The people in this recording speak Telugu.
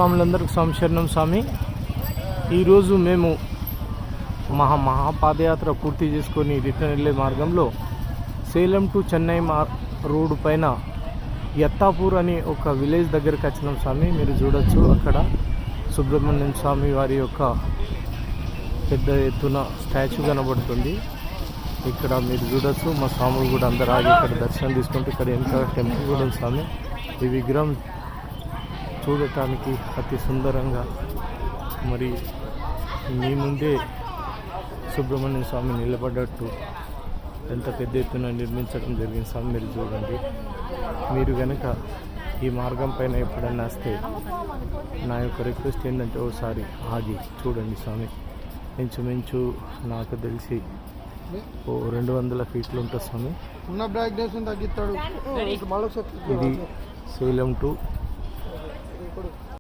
స్వాములందరికీ సంశరణం స్వామి. ఈరోజు మేము మహాపాదయాత్ర పూర్తి చేసుకొని రిటర్న్ వెళ్ళే మార్గంలో సేలం టు చెన్నై రోడ్డు పైన యత్తాపూర్ అని ఒక విలేజ్ దగ్గరికి వచ్చినాం స్వామి. మీరు చూడొచ్చు, అక్కడ సుబ్రహ్మణ్యం స్వామి వారి యొక్క పెద్ద ఎత్తున స్టాచ్యూ కనబడుతుంది. ఇక్కడ మీరు చూడొచ్చు, మా స్వాములు కూడా అందరూ ఆగి ఇక్కడ దర్శనం తీసుకుంటూ, ఇక్కడ ఎంత టెంపుల్ కూడా ఉంది స్వామి. ఈ విగ్రహం చూడటానికి అతి సుందరంగా, మరి మీ ముందే సుబ్రహ్మణ్య స్వామి నిలబడ్డట్టు ఎంత పెద్ద ఎత్తున నిర్మించడం జరిగింది స్వామి. మీరు చూడండి. మీరు కనుక ఈ మార్గం పైన ఎప్పుడైనా వస్తే నా యొక్క రిక్వెస్ట్ ఏంటంటే ఒకసారి ఆగి చూడండి స్వామి. ఇంచుమించు నాకు తెలిసి 200 ఫీట్లు ఉంటుంది స్వామి. ఇది సేలం టు